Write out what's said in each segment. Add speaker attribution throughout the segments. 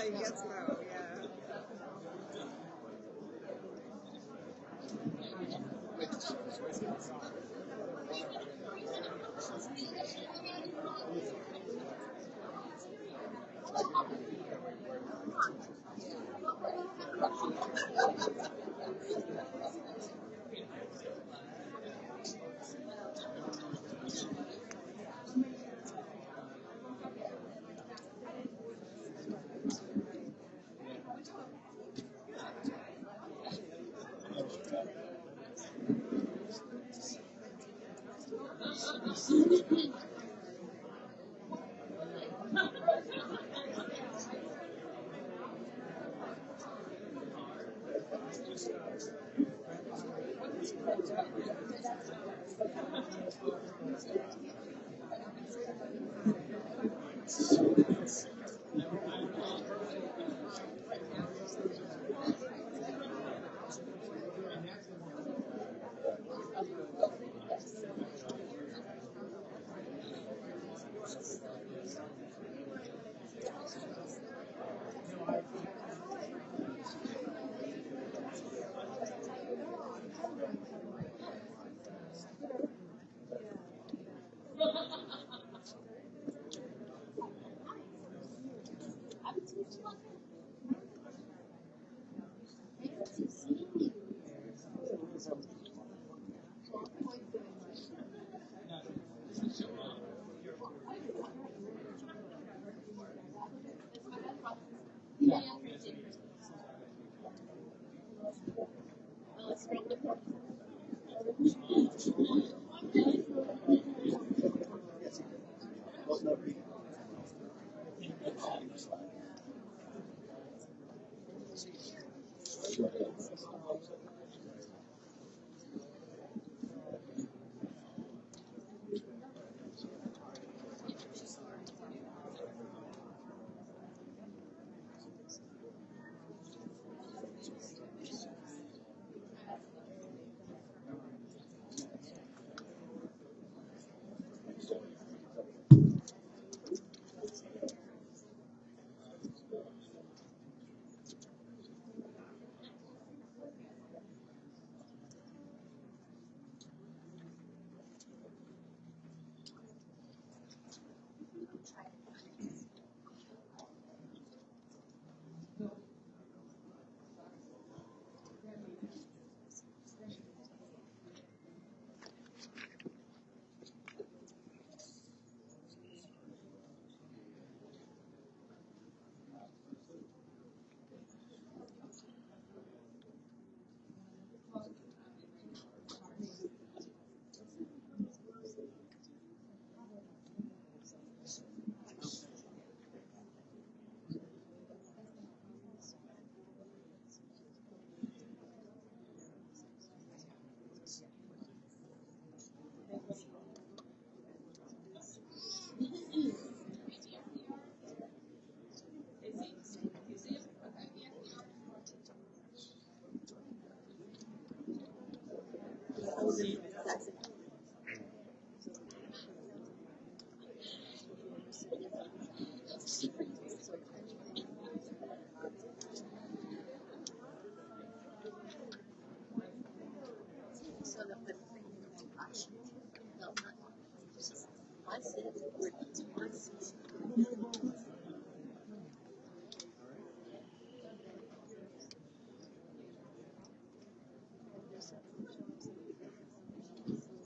Speaker 1: I guess so, yeah.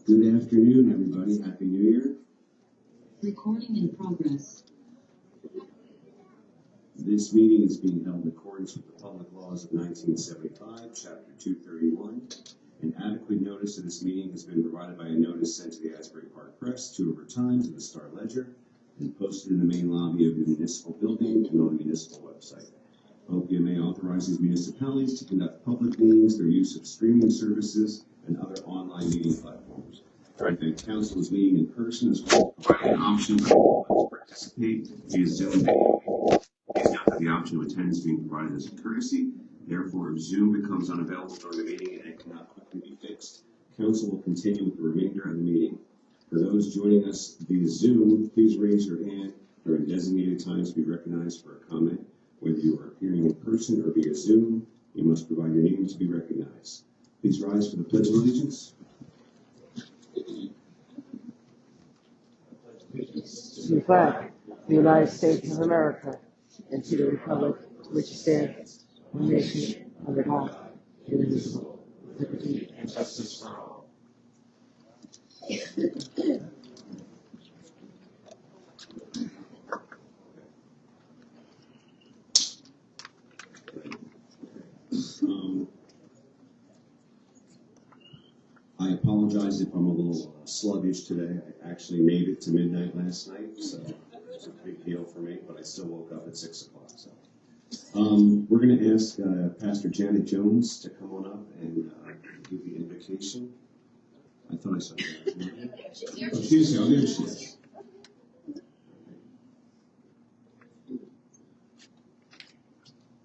Speaker 2: Good afternoon, everybody. Happy New Year.
Speaker 3: Recording in progress.
Speaker 2: This meeting is being held in accordance with the public laws of 1975, Chapter 231. An adequate notice of this meeting has been provided by a notice sent to the Asbury Park Press, 2 of Times, and the Star Ledger, and posted in the main lobby of the municipal building and on the municipal website. OPMA authorizes municipalities to conduct public meetings through use of streaming services and other online meeting platforms. If council is meeting in person, as well as providing an option for all to participate via Zoom video. Please note that the option of attendance being provided as a courtesy. Therefore, if Zoom becomes unavailable during the meeting and it cannot quickly be fixed, council will continue with the remainder of the meeting. For those joining us via Zoom, please raise your hand during designated times to be recognized for a comment. Whether you are appearing in person or via Zoom, you must provide your name to be recognized. Please rise for the Pledge of Allegiance.
Speaker 1: To the flag of the United States of America, and to the republic for which it stands, one nation, under God, indivisible, with liberty and justice for all.
Speaker 2: I apologize if I'm a little sluggish today. I actually made it to midnight last night, so it's a big deal for me, but I still woke up at 6 o'clock. So we're going to ask Pastor Janet Jones to come on up and give the invocation. I thought I saw her. Oh, she's here. Oh, there she is.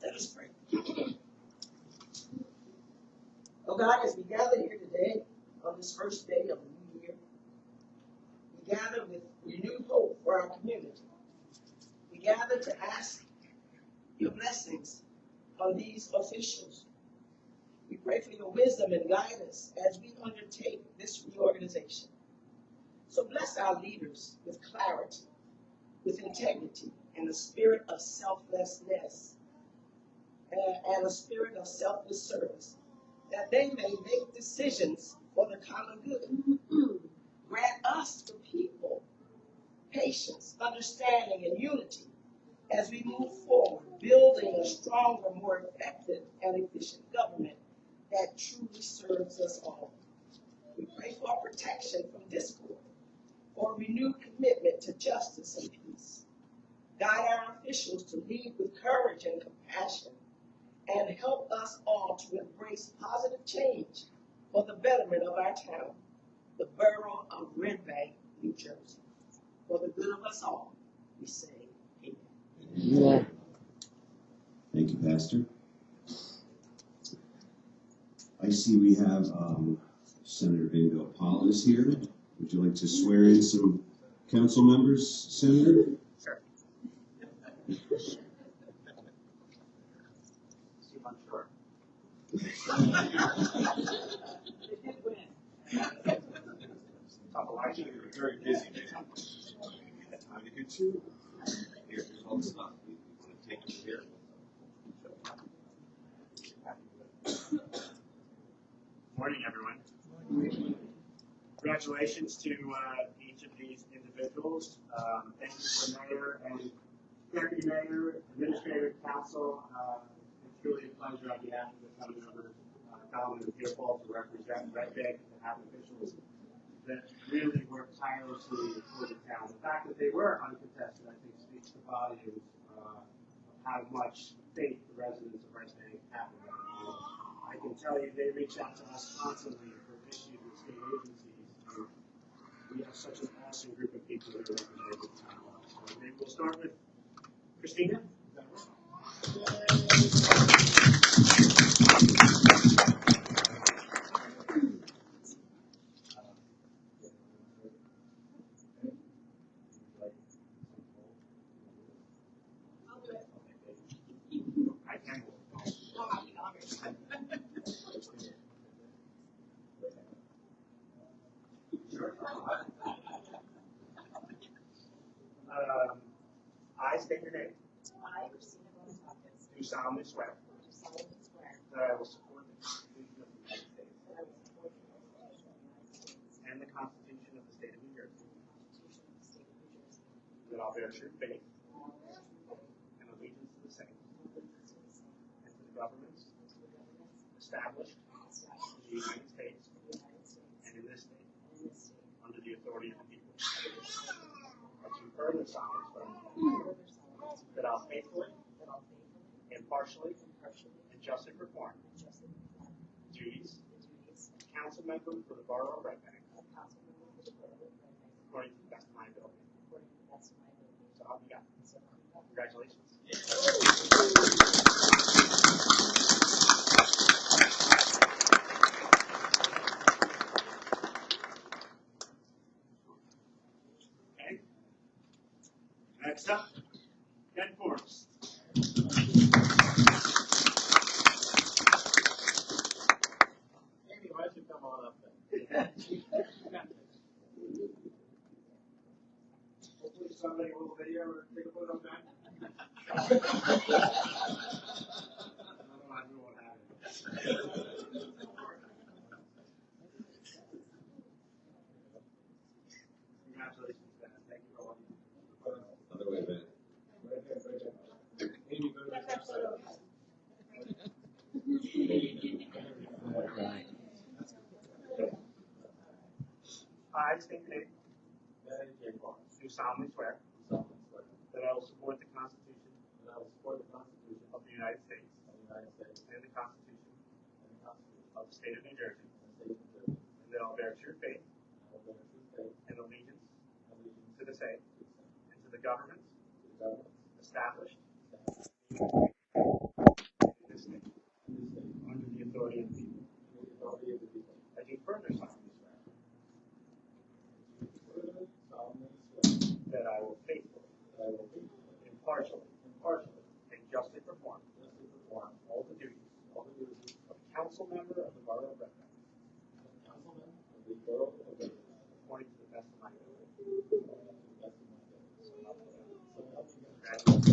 Speaker 4: Let us pray. Oh God, as we gather here today on this first day of the new year, we gather with renewed hope for our community. We gather to ask your blessings on these officials. We pray for your wisdom and guidance as we undertake this reorganization. So bless our leaders with clarity, with integrity, and a spirit of selflessness, and a spirit of selfless service, that they may make decisions for the common good. Grant us, the people, patience, understanding, and unity as we move forward, building a stronger, more effective, and efficient government that truly serves us all. We pray for protection from discord, for a renewed commitment to justice and peace. Guide our officials to lead with courage and compassion, and help us all to embrace positive change for the betterment of our town, the borough of Red Bank, New Jersey. For the good of us all, we say amen.
Speaker 1: Yeah.
Speaker 2: Thank you, Pastor. I see we have Senator Bingo Paulus here. Would you like to swear in some council members, Senator?
Speaker 5: Sure. See if I'm sure. Elijah, you're very busy, man. You had time to do two. Here's all the stuff. You want to take it here? Morning, everyone. Congratulations to each of these individuals. Thank you to the mayor and deputy mayor, administrative council. It's really a pleasure on behalf of the town members, Colin and Pearfall, to represent Red Bank and to have officials that really worked tirelessly for the town. The fact that they were uncontested, I think, speaks to volumes of how much faith the residents of Red Bank have in them. I can tell you they reach out to us constantly for issues with state agencies. We have such an awesome group of people that are representing the town. So maybe we'll start with Christina. Is that I can. Sure. I state your name.
Speaker 6: I, Christina Bonaparte,
Speaker 5: Do solemnly swear
Speaker 6: do solemnly swear
Speaker 5: that I will support the Constitution of the United States
Speaker 6: that I will support the Constitution of the United States
Speaker 5: and the Constitution of the State of New Jersey,
Speaker 6: and the Constitution of the State of New Jersey,
Speaker 5: that I'll bear true faith
Speaker 6: and I will bear true faith
Speaker 5: and allegiance to the same
Speaker 6: and allegiance to the same
Speaker 5: and to the governments
Speaker 6: and to the governments
Speaker 5: established
Speaker 6: established
Speaker 5: in the United States
Speaker 6: in the United States
Speaker 5: and in this state
Speaker 6: and in this state,
Speaker 5: under the authority of the people.
Speaker 6: and
Speaker 5: I do further solemnly swear
Speaker 6: further solemnly swear
Speaker 5: that I'll faithfully,
Speaker 6: that I'll faithfully,
Speaker 5: impartially,
Speaker 6: impartially,
Speaker 5: and justly perform
Speaker 6: and justly perform
Speaker 5: duties
Speaker 6: the duties
Speaker 5: of council member for the Borough of Red Bank
Speaker 6: of council member for the Borough of Red Bank
Speaker 5: according to the best of my ability.
Speaker 6: according to the best of my ability.
Speaker 5: So help me God.
Speaker 6: So help me God.
Speaker 5: Congratulations. Okay. Next up, Ken Forbes. somebody a little video or take a photo of that? I don't know if everyone has it. Congratulations, Ben. Thank you for all you do.
Speaker 2: Other way, Ben.
Speaker 5: Right there, right there. Amy, go to the next slide. I state your name. Do solemnly swear that I will support the Constitution of the United States and the Constitution of the State of New Jersey, and that I will bear true faith and allegiance to the same and to the governments established in this state under the authority of the people. I do further solemnly swear that I will faithfully, impartially, and justly perform all the duties of a council member of the Borough of Red Bank, according to the best of my ability. Congratulations.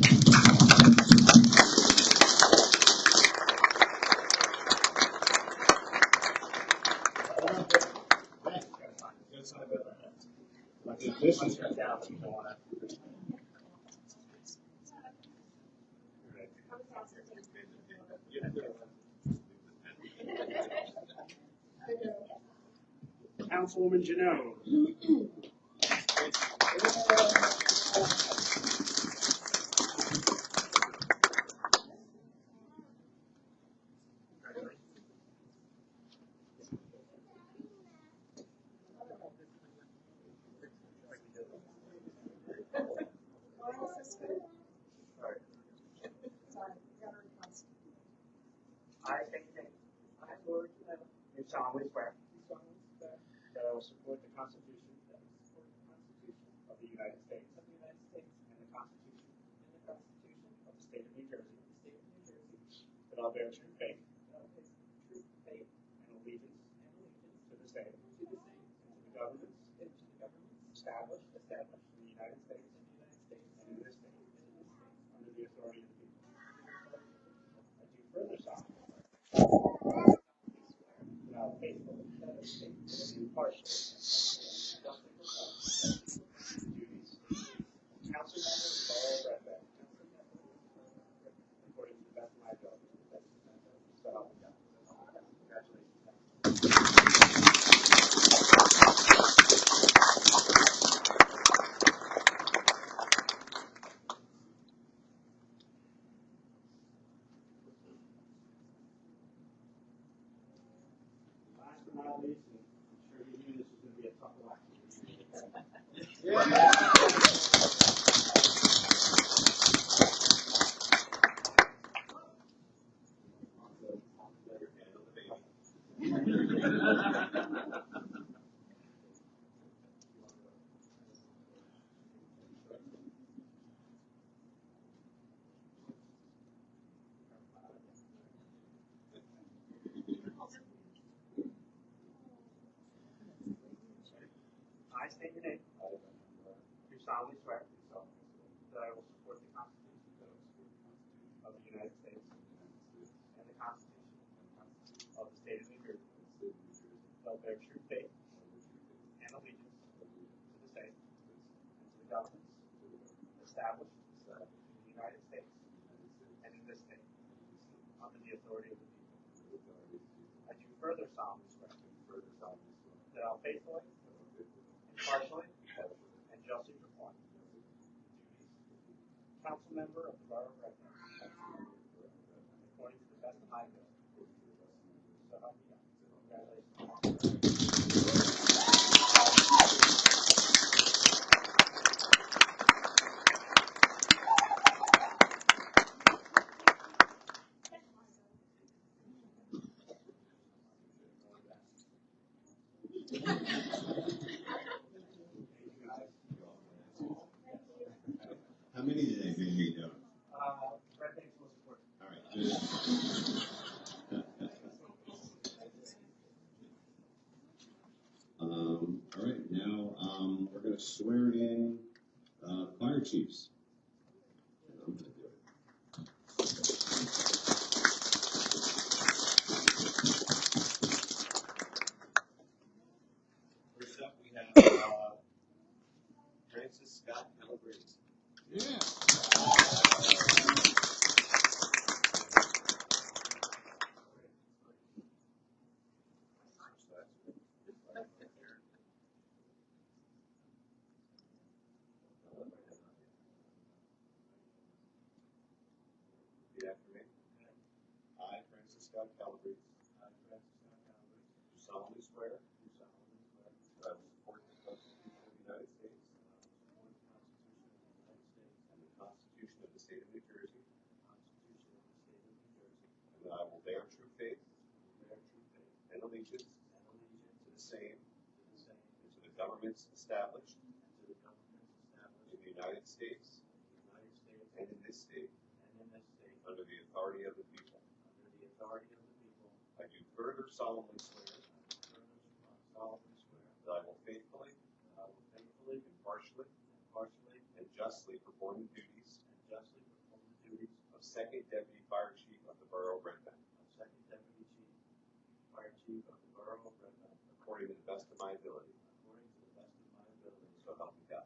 Speaker 5: This one's got down, so you don't want to. Councilwoman Janot. I state your name. Do solemnly swear that I will support the Constitution of the United States and the Constitution of the State of New Jersey, that I will bear true faith and allegiance to the same and to the governments established in the United States and in this state under the authority of the people. I do further solemnly that I will faithfully and impartially justly perform the duties of council member of the Borough of Red Bank, according to the best of my ability. So help me God. Congratulations. Last but not least, and I'm sure you knew this was going to be a tough election. I state your name. Do solemnly swear that I will support the Constitution of the United States and the Constitution of the State of New Jersey, that I will bear true faith and allegiance to the same and to the governments established in the United States and in this state under the authority of the people. I do further solemnly swear that I will faithfully, impartially, and justly perform the duties of council member of the Borough of Red Bank, according to the best of my ability. So help me God. Congratulations.
Speaker 2: How many today, Ben, you doing?
Speaker 5: Red Bank's most important.
Speaker 2: All right, good. All right, now, we're gonna swear in, fire chiefs. First up, we have Francis Scott Calabrese. Yeah. Repeat after me. I, Francis Scott Calabrese. Do solemnly swear. That I will support the Constitution of the United States. And the Constitution of the State of New Jersey. And that I will bear true faith. And allegiance. To the same. And to the governments established. In the United States. And in this state. Under the authority of the people. I do further solemnly swear. That I will faithfully. Impartially. And justly perform the duties. Of Second Deputy Fire Chief of the Borough of Red Bank. According to the best of my ability. So help me God.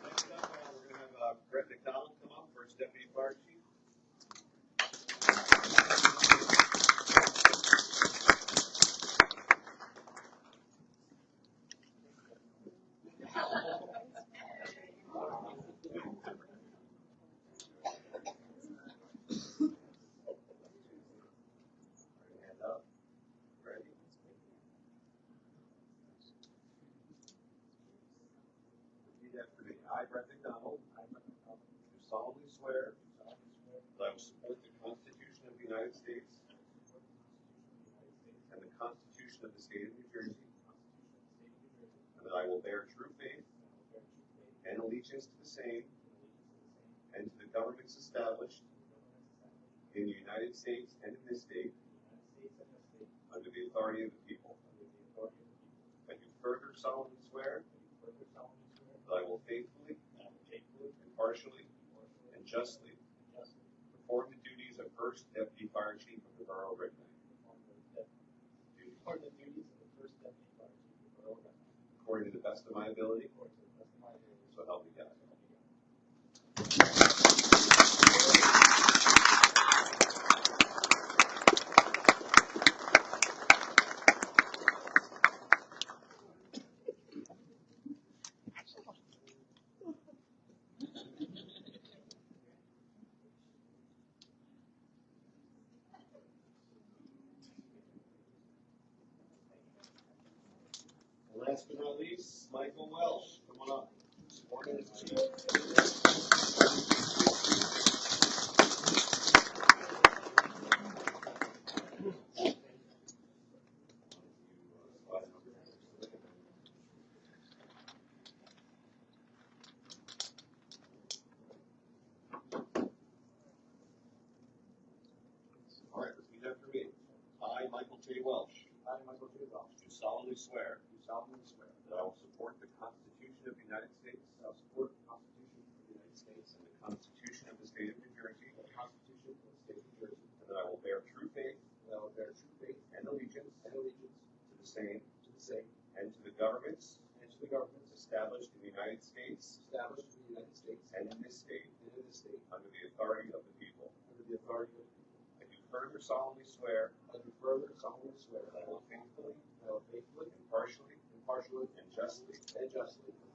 Speaker 2: Next up, we're going to have Brett McDonald come up, First Deputy Fire Chief. Hand up. Ready? Repeat after me. I, Brett McDonald. Do solemnly swear. That I will support the Constitution of the United States. And the Constitution of the State of New Jersey. And that I will bear true faith. And allegiance to the same. And to the governments established. In the United States and in this state. Under the authority of the people. I do further solemnly swear. That I will faithfully. Impartially. And justly. Perform the duties of First Deputy Fire Chief of the Borough of Red Bank. According to the best of my ability. So help me God. And last but not least, Michael Welsh. Come on up. Sworn in as chief. All right, repeat after me. I, Michael J. Welsh. Do solemnly swear. That I will support the Constitution of the United States. And the Constitution of the State of New Jersey. And that I will bear true faith. And allegiance. To the same. And to the governments. Established in the United States. And in this state. Under the authority of the people. I do further solemnly swear. That I will faithfully. Impartially. And justly.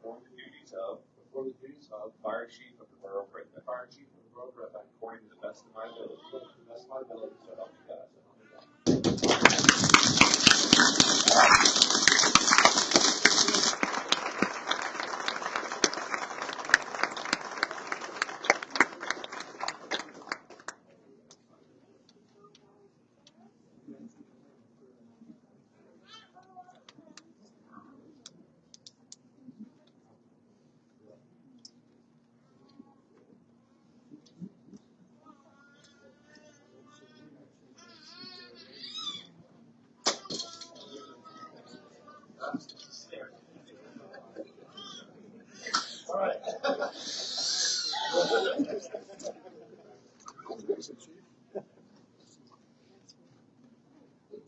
Speaker 2: Perform the duties of. Fire Chief of the Borough of Red Bank. According to the best of my ability. So help me God.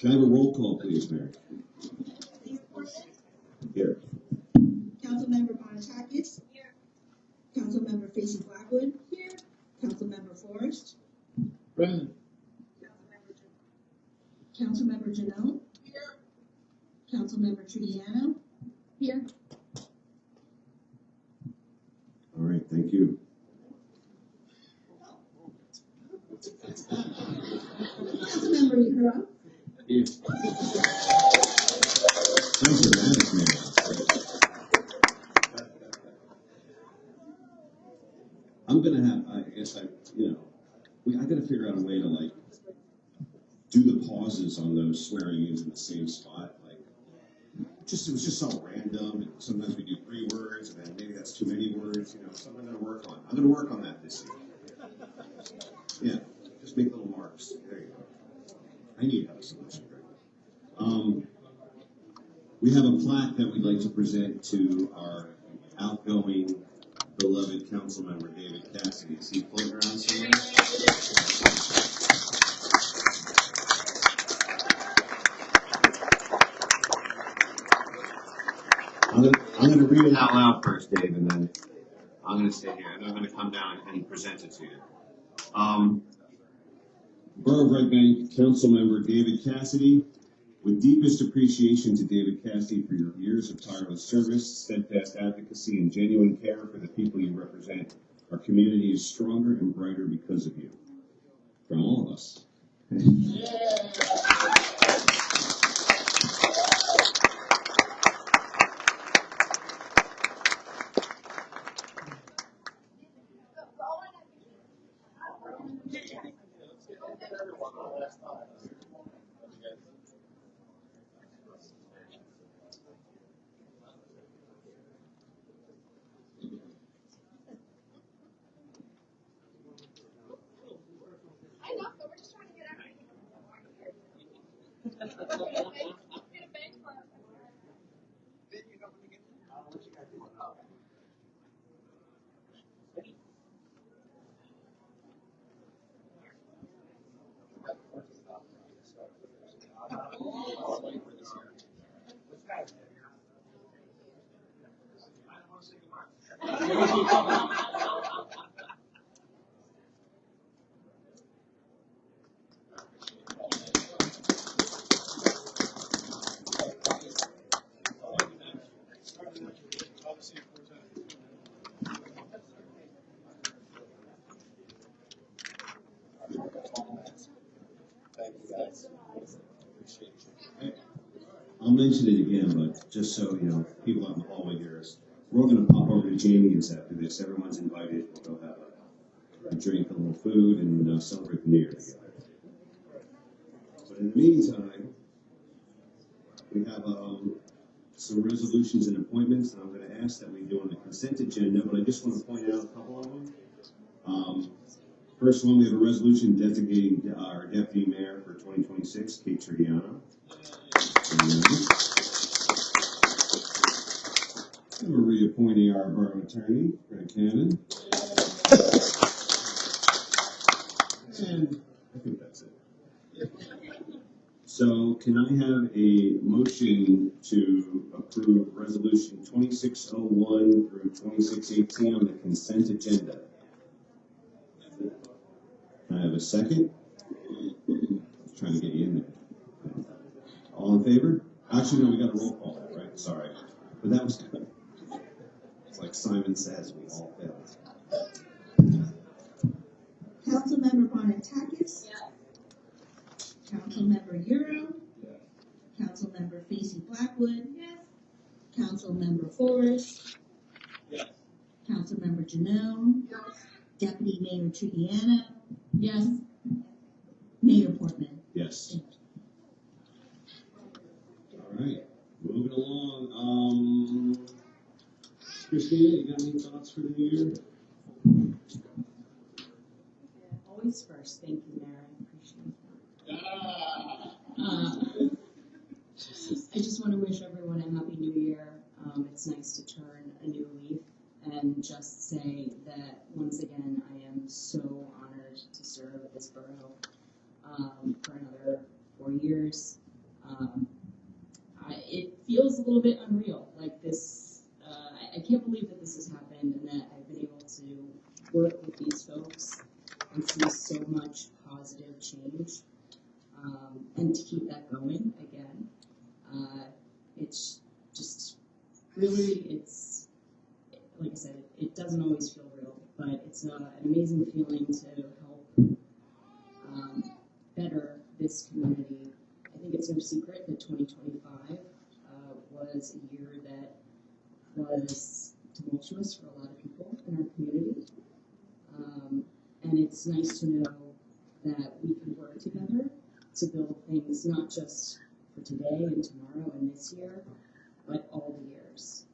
Speaker 2: Can I have a roll call, please, Mary? Here.
Speaker 7: Councilmember Bonatakis. Here. Councilmember Facey Blackwood. Here. Councilmember Forrest.
Speaker 1: Present.
Speaker 7: Councilmember Janelle. Here. Councilmember Tridiano. Here.
Speaker 2: All right, thank you.
Speaker 7: Councilmember Hero.
Speaker 2: Here. Sounds dramatic, man. I'm gonna have, I guess I gotta figure out a way to like do the pauses on those swearing ins in the same spot. Like, it was just so random. And sometimes we do 3 words, and then maybe that's too many words. Something I'm gonna work on. I'm gonna work on that this year. Yeah, just make little marks. There you go. I need to have a solution. We have a plaque that we'd like to present to our outgoing, beloved council member, David Cassidy. Is he floating around somewhere? I'm going to read it out loud first, Dave, and then I'm going to stay here, and I'm going to come down and present it to you. Borough of Red Bank Council Member David Cassidy, with deepest appreciation to David Cassidy for your years of tireless service, steadfast advocacy, and genuine care for the people you represent, our community is stronger and brighter because of you. From all of us. I'll mention it again, but just so people out in the hallway hear us, we're all going to pop over to Jamie's after this. Everyone's invited. We'll go have a drink, a little food, and celebrate the New Year together. But in the meantime, we have some resolutions and appointments that I'm going to ask that we do on the consent agenda, but I just want to point out a couple of them. First one, we have a resolution designating our deputy mayor for 2026, Kate Tridiano. And we're reappointing our borough attorney, Greg Cannon. And I think that's it. So can I have a motion to approve resolution 2601 through 2618 on the consent agenda? Can I have a second? I'm trying to get you in there. All in favor? Actually, no, we got a roll call, right? Sorry. But that was good. It's like Simon Says, we all failed.
Speaker 7: Councilmember Bonatakis. Yes. Councilmember Euro.
Speaker 2: Yes.
Speaker 7: Councilmember Facey Blackwood. Yes. Councilmember Forrest.
Speaker 5: Yes.
Speaker 7: Councilmember Janelle. Yes. Deputy Mayor Tridiano. Yes. Mayor Portman.
Speaker 2: Yes. All right. Moving along. Christina, you got any thoughts for the new year?
Speaker 8: Always first. Thank you, Mayor. I appreciate that. I just want to wish everyone a happy new year. It's nice to turn a new leaf and just say that once again, I am so honored to serve this borough for another 4 years. It feels a little bit unreal, like this. I can't believe that this has happened and that I've been able to work with these folks and see so much positive change, and to keep that going again. It's just really, it's like I said, it doesn't always feel real, but it's an amazing feeling to help better this community. I think it's no secret that 2025 was a year that was tumultuous for a lot of people in our community. And it's nice to know that we can work together to build things not just for today and tomorrow and this year, but all the years.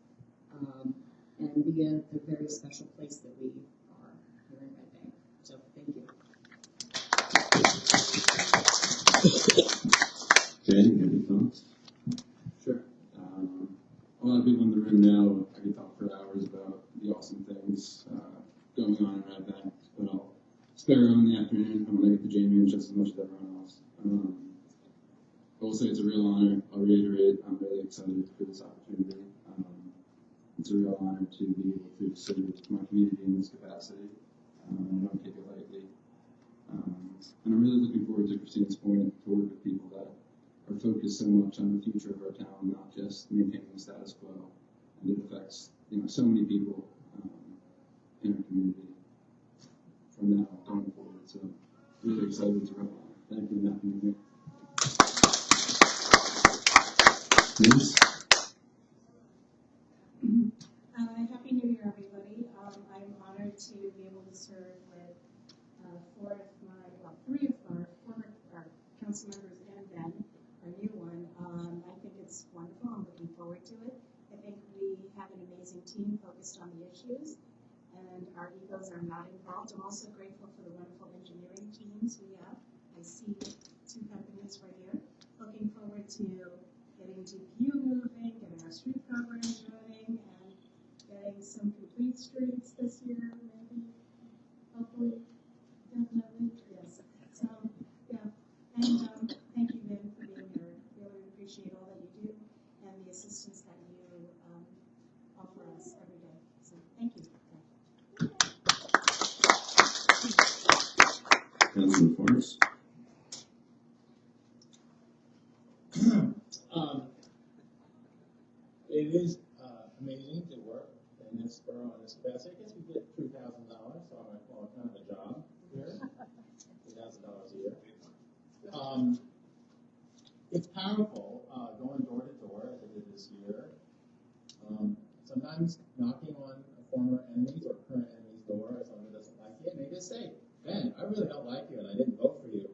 Speaker 8: And be the very special place that we are here in Red Bank. So thank you.
Speaker 2: Jay, any thoughts?
Speaker 9: Sure. A lot of people in the room now, I could talk for hours about the awesome things going on in Red Bank, but I'll spare them in the afternoon. I'm going to get to Jamie just as much as everyone else. I will say it's a real honor. I'll reiterate, I'm really excited for this opportunity. It's a real honor to be able to serve my community in this capacity. I don't take it lightly. And I'm really looking forward to Christina's point to work with people that are focused so much on the future of our town, not just maintaining the status quo. And it affects, so many people in our community from now going forward. So really excited to run. Thank you, Matt, for being here.
Speaker 2: Yes.
Speaker 10: Happy New Year, everybody. I'm honored to be able to serve with three of our former council members and Ben, our new one. I think it's wonderful. I'm looking forward to it. I think we have an amazing team focused on the issues, and our egos are not involved. I'm also grateful for the wonderful engineering teams we have. I see two companies right here. Looking forward to getting GPU moving, getting our street programs running, and getting some complete streets this year, maybe, hopefully, definitely, yes. So, yeah, and thank you, Vin, for being here. Really appreciate all that you do and the assistance that you offer us every day. So, thank you.
Speaker 2: Councilman Forrest.
Speaker 11: It is amazing to work in this borough in this capacity. I guess we get $3,000, so I might call it kind of a job here. $3,000 a year. It's powerful going door to door as I did this year. Sometimes knocking on a former enemy's or current enemy's door if someone doesn't like you, and they just say, Ben, I really don't like you and I didn't vote for you.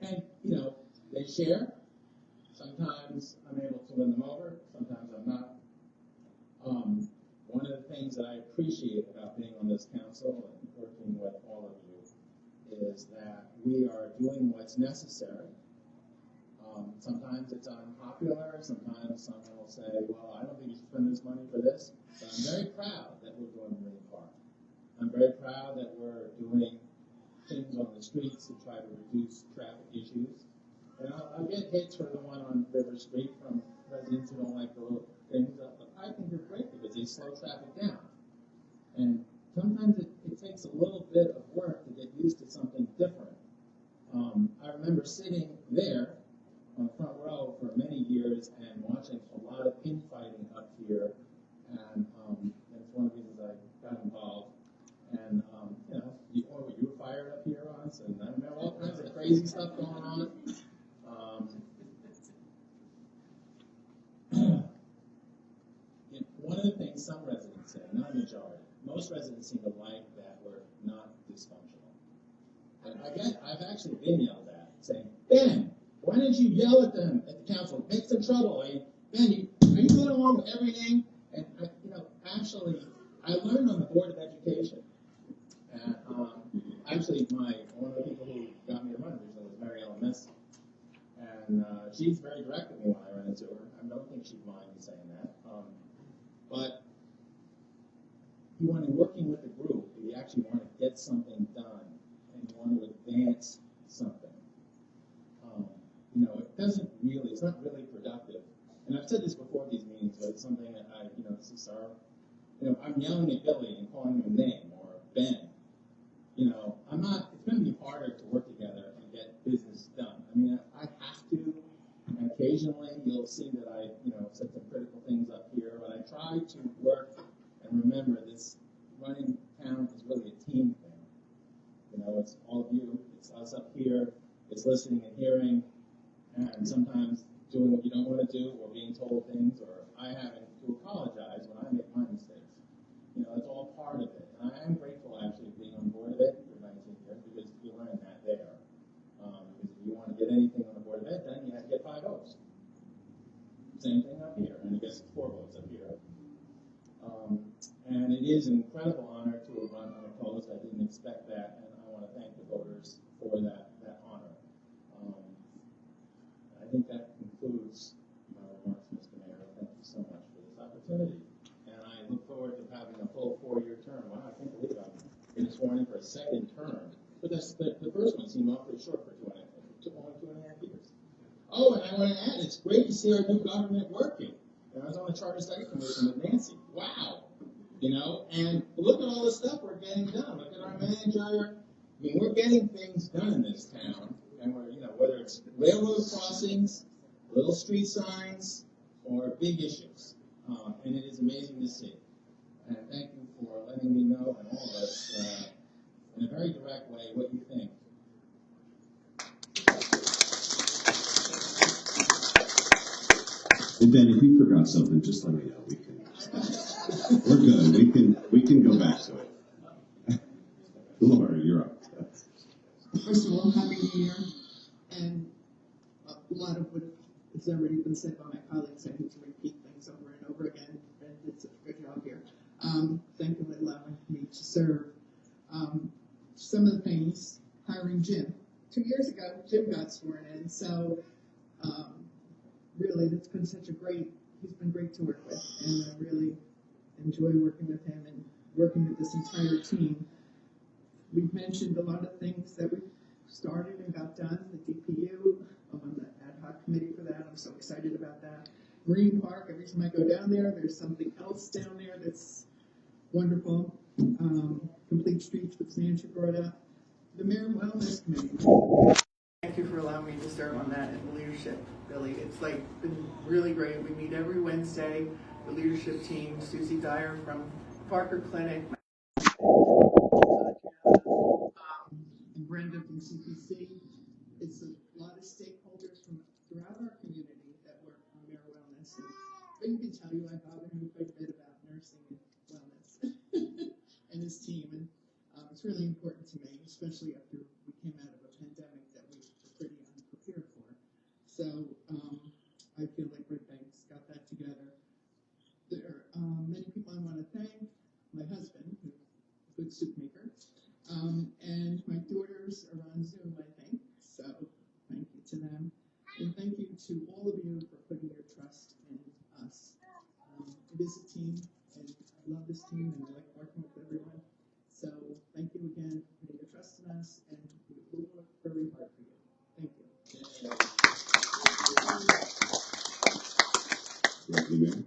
Speaker 11: And, they share. Sometimes I'm able to win them over, sometimes I'm not. One of the things that I appreciate about being on this council and working with all of you is that we are doing what's necessary. Sometimes it's unpopular, sometimes someone will say, well, I don't think you should spend this money for this, but I'm very proud that we're doing Marine Park. I'm very proud that we're doing things on the streets to try to reduce traffic issues. And I'll get hits for the one on River Street from residents who don't like the little things, but I think they're great because they slow traffic down. And sometimes it takes a little bit of work to get used to something different. I remember sitting there on the front row for many years and watching a lot of infighting up here, and it's one of the reasons I got involved. And you were fired up here once, and I remember all kinds of crazy stuff going on. One of the things some residents say, not a majority, most residents seem to like that we're not dysfunctional. And I've actually been yelled at, saying, Ben, why didn't you yell at them at the council? Make some trouble. Ben, are you going along with everything? And actually, I learned on the Board of Education. And actually, one of the people who got me to run originally was Mary Ellen Messi. And she's very direct with me when I run into her. I don't think she'd mind me saying that. But when you're working with a group, you actually want to get something done and you want to advance something. it's not really productive. And I've said this before at these meetings, but it's something that this is our, I'm yelling at Billy and calling him a name, or Ben. It's going to be harder to work together and get business done. I mean, I have to, and occasionally you'll see that I, set some critical things up here, but I try to work and remember this running town is really a team thing. It's all of you, it's us up here, it's listening and hearing, and sometimes doing what you don't want to do, or being told things, or I having to apologize when I make my mistakes. It's all part of it. And I am grateful, actually, being on board of it for 19 years, because you learn that there. Because if you want to get anything on the Board of Ed, then you have to get 5 votes. Same thing up here, and I guess it's 4 votes up here. And it is an incredible honor to have run unopposed. I didn't expect that, and I want to thank the voters for that honor. I think that concludes my remarks, Mr. Mayor. Thank you so much for this opportunity. And I look forward to having a full 4-year term. Wow, I can't believe I'm getting sworn in for a second term. But the first one seemed awfully short for only 2.5 years. Oh, and I want to add, it's great to see our new government working. I was on the Charter Study Commission with Nancy. Wow. And look at all the stuff we're getting done. Look at our manager. I mean, we're getting things done in this town. And we're, whether it's railroad crossings, little street signs, or big issues. And it is amazing to see. And thank you for letting me know, and all of us, in a very direct way, what you think.
Speaker 2: And Ben, if you forgot something, just let me know. We're good. We can go back to it. Laura, you're up.
Speaker 12: First of all, Happy New Year. And a lot of what has already been said by my colleagues, I hate to repeat things over and over again. Ben did such a good job here. Thank you for allowing me to serve. Some of the things, hiring Jim. 2 years ago, Jim got sworn in, so really, it's been he's been great to work with, and I really enjoy working with him and working with this entire team. We've mentioned a lot of things that we started and got done, the DPU, I'm on the ad hoc committee for that, I'm so excited about that. Marine Park, every time I go down there, there's something else down there that's wonderful. Complete Streets, which Nancy brought up. The Mayor Wellness Committee. Thank you for allowing me to serve on that and leadership, Billy. It's been really great. We meet every Wednesday, the leadership team, Susie Dyer from Parker Clinic, and Brenda from CPC. It's a lot of stakeholders from throughout our community that work on Mayor Wellness. And I can tell you I bother him quite a bit about nursing and wellness and his team. And it's really important to me, especially after we came out of a pandemic that we were pretty unprepared for. So I feel like Red Bank's got that together. There are many people I want to thank. My husband, who's a good soup maker, and my daughters are on Zoom, I think. So thank you to them. And thank you to all of you for putting your trust in us. It is a team, and I love this team, and I like working with everyone. So thank you again for putting your trust in us, and we will work very hard for you. Thank you.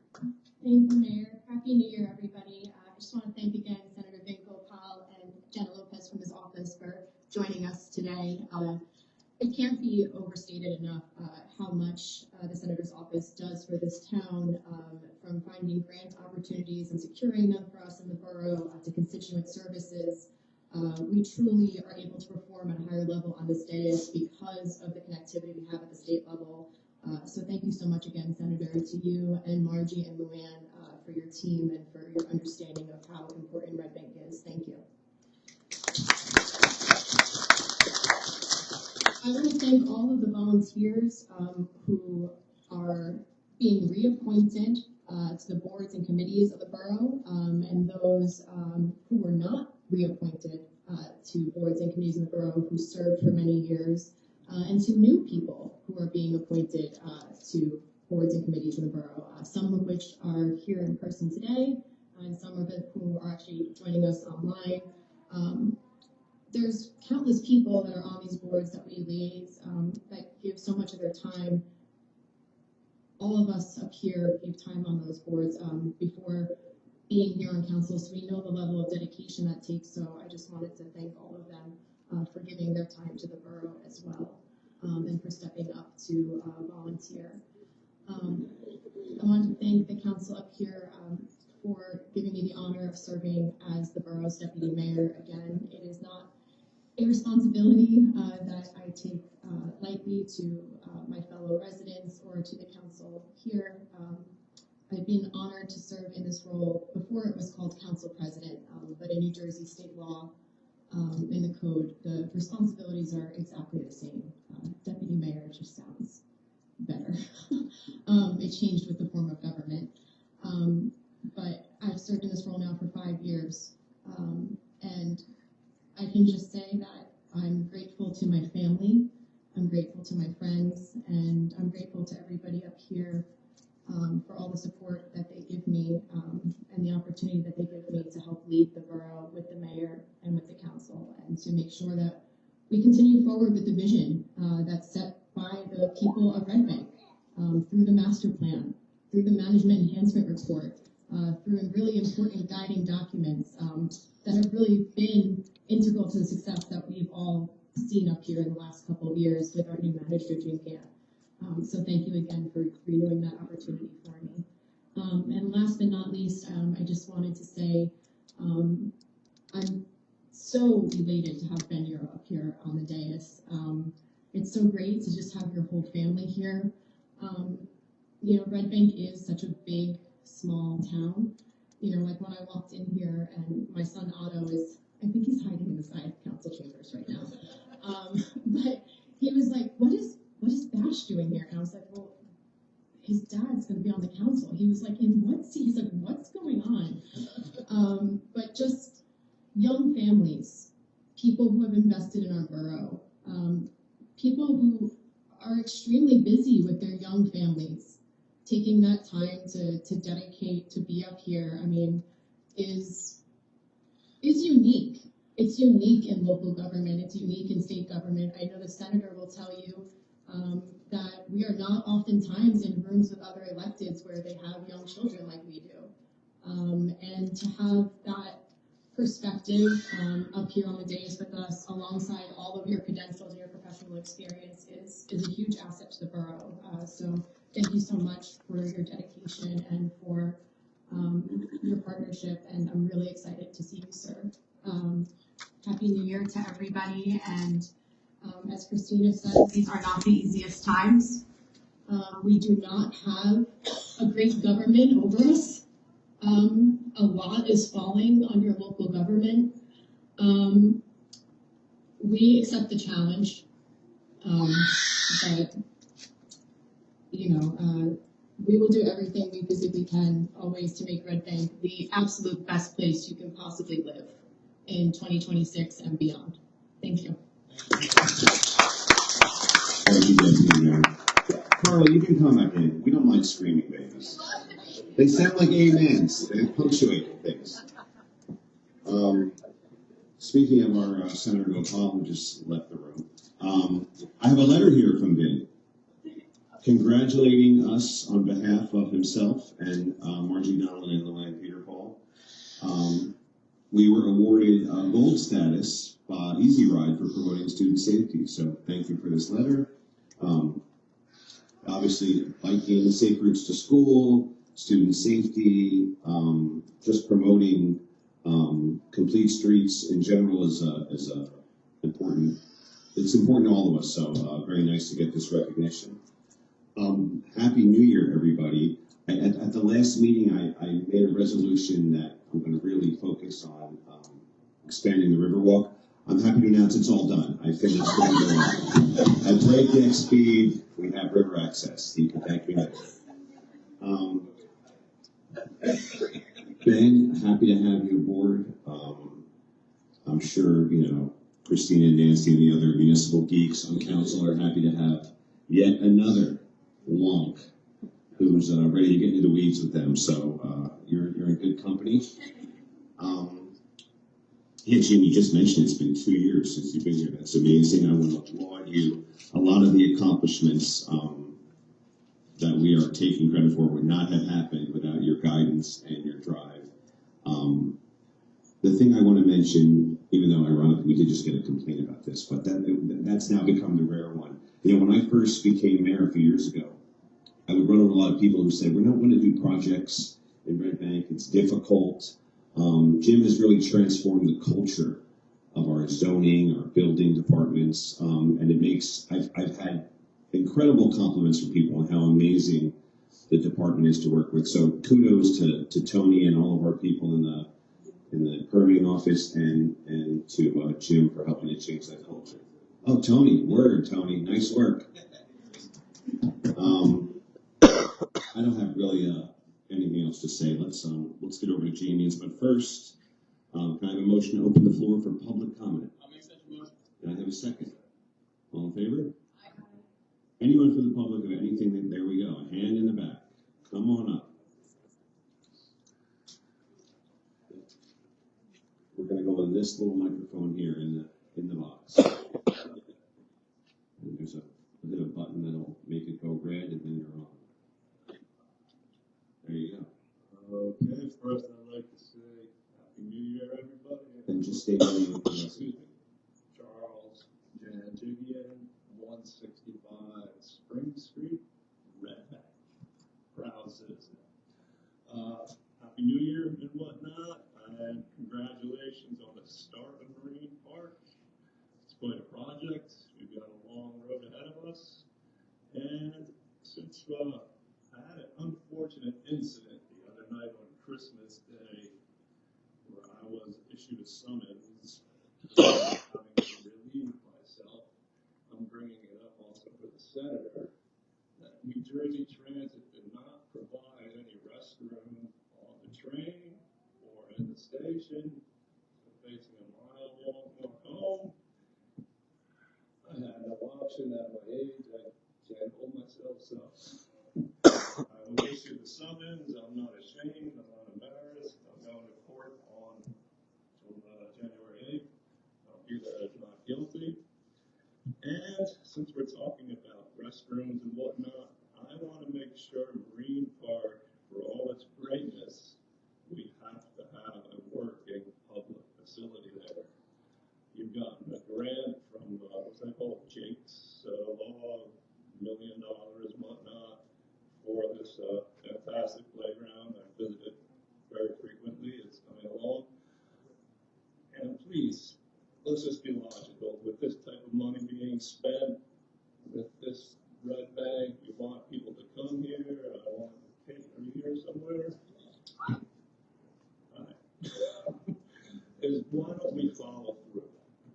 Speaker 2: Thank you,
Speaker 13: Mayor. Happy New Year, everybody. I just want to thank again Senator Vin Gopal and Jenna Lopez from his office for joining us today. It can't be overstated enough how much the Senator's office does for this town, from finding grant opportunities and securing them for us in the borough to constituent services. We truly are able to perform at a higher level on this dais because of the connectivity we have at the state level. So thank you so much again, Senator, to you and Margie and Luann for your team and for your understanding of how important Red Bank is. Thank you. I want to thank all of the volunteers who are being reappointed to the boards and committees of the borough, and those who were not reappointed to boards and committees of the borough who served for many years, and to new people who are being appointed to boards and committees in the borough, some of which are here in person today, and some of them who are actually joining us online. there's countless people that are on these boards that we liaise, that give so much of their time. All of us up here give time on those boards before being here on council, so we know the level of dedication that takes. So I just wanted to thank all of them for giving their time to the borough as well, and for stepping up to volunteer. I wanted to thank the council up here for giving me the honor of serving as the borough's deputy mayor again. It is not a responsibility that I take lightly to my fellow residents or to the council here. I've been honored to serve in this role before it was called council president, but in New Jersey state law, in the code, the responsibilities are exactly the same. Deputy mayor just sounds better. It changed with the form of government. But I've served in this role now for 5 years, and I can just say that I'm grateful to my family, I'm grateful to my friends, and I'm grateful to everybody up here for all the support that they give me and the opportunity that they give me to help lead the borough with the mayor and with the council, and to make sure that we continue forward with the vision that's set by the people of Red Bank through the master plan, through the management enhancement report, through really important guiding documents that have really been integral to the success that we've all seen up here in the last couple of years with our new manager, Jim Gant. So thank you again for renewing that opportunity for me. And last but not least, I just wanted to say I'm so elated to have Ben Euro up here on the dais. It's so great to just have your whole family here. You know, Red Bank is such a big, small town. You know, like when I walked in here and my son Otto is, I think he's hiding in the side council chambers right now. But he was like, what is Bash doing here? And I was like, well, his dad's going to be on the council. He was like, in what seat? He's like, what's going on? But just young families, people who have invested in our borough, people who are extremely busy with their young families, taking that time to dedicate to be up here, I mean, is unique. It's unique in local government. It's unique in state government. I know the senator will tell you that we are not oftentimes in rooms with other electeds where they have young children like we do. And to have that perspective up here on the dais with us alongside all of your credentials and your professional experience is a huge asset to the borough. So thank you so much for your dedication and for your partnership, and I'm really excited to see you serve. Happy New Year to everybody, and as Christina said, these are not the easiest times. We do not have a great government over us. A lot is falling on your local government. We accept the challenge, but you know, we will do everything we physically can always to make Red Bank the absolute best place you can possibly live in 2026 and beyond. Thank you.
Speaker 2: Thank you, Deputy Mayor. Carla, you can come back in. We don't mind screaming babies. They sound like amens. They punctuate things. Speaking of our Senator Gopal, who just left the room, I have a letter here from Vin, congratulating us on behalf of himself and Margie Donnelly and Luann Peter Paul. We were awarded gold status by Easy Ride for promoting student safety. So thank you for this letter. Obviously, biking, safe routes to school, student safety, just promoting complete streets in general is important. It's important to all of us. So very nice to get this recognition. Happy New Year, everybody. At the last meeting, I made a resolution that I'm going to really focus on expanding the Riverwalk. I'm happy to announce it's all done. I finished it at breakneck speed. We have river access. You can thank me later. Ben, happy to have you aboard. I'm sure, you know, Christina and Nancy and the other municipal geeks on council are happy to have yet another wonk who's ready to get into the weeds with them. So you're in good company. Yeah, Jim, you just mentioned it's been 2 years since you've been here. That's amazing. I want to applaud you. A lot of the accomplishments that we are taking credit for would not have happened without your guidance and your drive. The thing I want to mention, even though ironically we did just get a complaint about this, but that's now become the rare one. You know, when I first became mayor a few years ago, I would run into a lot of people who said, we don't want to do projects in Red Bank, it's difficult. Jim has really transformed the culture of our zoning, our building departments, and it makes, I've had incredible compliments from people on how amazing the department is to work with. So kudos to Tony and all of our people in the permitting office and to Jim for helping to change that culture. Oh, Tony, Tony, nice work. I don't have really anything else to say. Let's get over to Jamie's, but first, can I have a motion to open the floor for public comment?
Speaker 11: I'll make such a motion.
Speaker 2: Can I have a second? All in favor? Anyone from the public of anything? There we go. A hand in the back. Come on up. We're going to go with this little microphone here in the box. And there's a little button that'll make it go red, and then you're on. There you go.
Speaker 14: Okay, first I'd like to say Happy New Year, everybody.
Speaker 2: And just state your name.
Speaker 14: Excuse me. Charles Janjigian, 165 Spring Street, Red Bank. Proud citizen. Happy New Year and whatnot, and congratulations on the start of Marine Park. It's quite a project. We've got a long road ahead of us. And since I had an unfortunate incident the other night on Christmas Day where I was issued a summons having to relieve myself. I'm bringing it up also for the senator that New Jersey Transit did not provide any restroom on the train or in the station. Facing a mile-long walk home. I had no option at my age. I can't hold myself, so I will issue the summons. I'm not ashamed. I'm not embarrassed. I'm going to court on January 8th. I'll be there as not guilty. And since we're talking about restrooms and whatnot, I want to make sure Marine Park, for all its greatness, we have to have a working public facility there. You've gotten a grant from, what's that called, Jake's Law, $1 million and whatnot, for this fantastic playground. I visit it very frequently. It's coming along. And please, let's just be logical. With this type of money being spent, with this Red Bank, you want people to come here. I want to take them here somewhere. Is why don't we follow through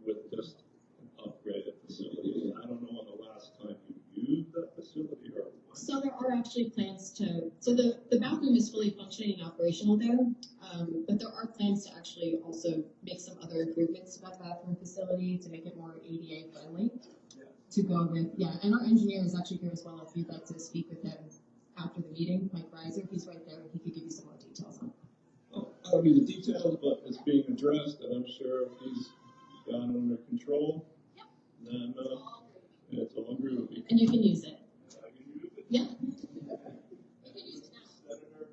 Speaker 14: with just an upgraded facility? I don't know when the last time you used that facility or what.
Speaker 13: So there are actually plans to, so the bathroom is fully functioning and operational there, but there are plans to actually also make some other improvements to that bathroom facility to make it more ADA friendly. To go with, and our engineer is actually here as well if you'd like to speak with him after the meeting, Mike Reiser, he's right there and he could give you some more details on it.
Speaker 14: I don't need the details, but it's being addressed, and I'm sure if he's got it under control, then it's all groovy.
Speaker 13: And you can use it.
Speaker 14: I can use it?
Speaker 13: Yeah.
Speaker 14: Senator?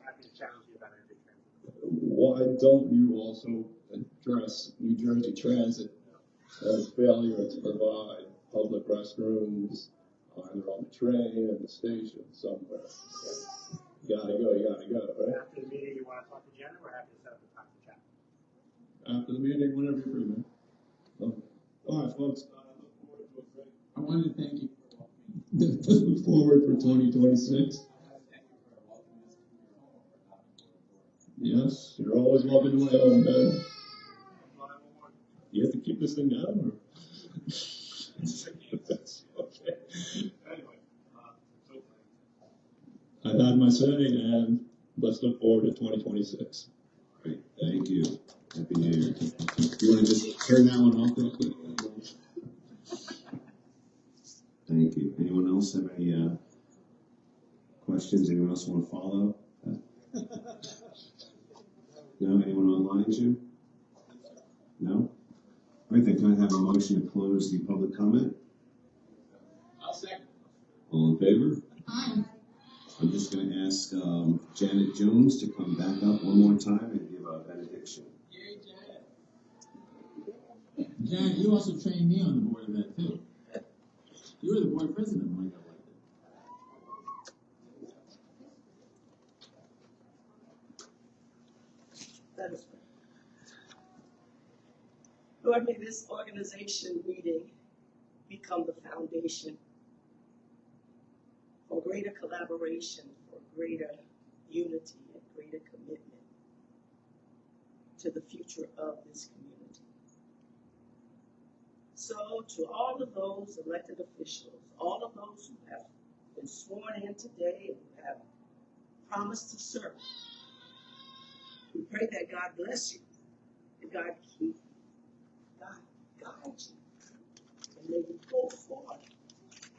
Speaker 5: Happy to challenge you about energy transit.
Speaker 14: Why don't you also address New Jersey Transit as failure to provide public restrooms either on the train or the station somewhere? You gotta go, right?
Speaker 5: After the meeting, you want to talk to Jen, or we're happy to set up a time to chat?
Speaker 14: After the meeting, whenever you're free, man. All right, folks.
Speaker 9: I wanted to thank you for
Speaker 14: Look forward for 2026. Yes, you're always welcome to my home, man. You have to keep this thing down, or? That's okay.
Speaker 5: Anyway,
Speaker 14: I've had my say, and let's look forward to 2026.
Speaker 2: Great, thank you. Happy New Year. You want to just turn that one off real quick? Thank you. Anyone else have any questions? Anyone else want to follow? No? Anyone online, Jim? No? All right, then can I have a motion to close the public comment?
Speaker 11: I'll second.
Speaker 2: All in favor?
Speaker 13: Aye.
Speaker 2: I'm just going to ask Janet Jones to come back up one more time and give a benediction.
Speaker 11: Yay, Janet.
Speaker 9: Janet, you also trained me on the board of that too. You were the board president when I got elected.
Speaker 4: Let us pray. Lord, may this organization meeting become the foundation for greater collaboration, for greater unity, and greater commitment to the future of this community. So, to all of those elected officials, all of those who have been sworn in today and who have promised to serve, we pray that God bless you, and God keep you, God guide you, and may you go forth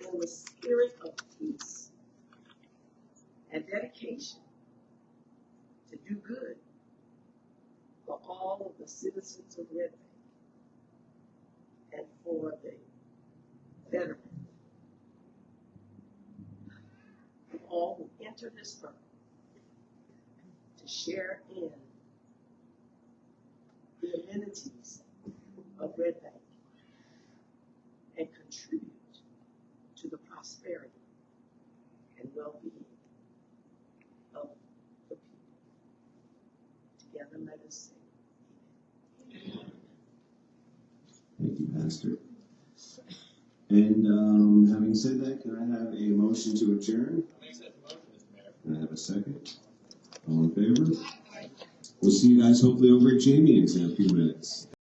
Speaker 4: in the spirit of peace and dedication to do good for all of the citizens of Red Bank and for the veterans, and all who enter this firm to share in the amenities of Red Bank and contribute to the prosperity and well-being of the people. Together, let us say, Amen.
Speaker 2: Thank you, Pastor. And having said that, can I have a motion to adjourn?
Speaker 11: I'll make that motion, Mr. Mayor.
Speaker 2: Can I have a second? All in favor? We'll see you guys hopefully over at Jamie's in a few minutes.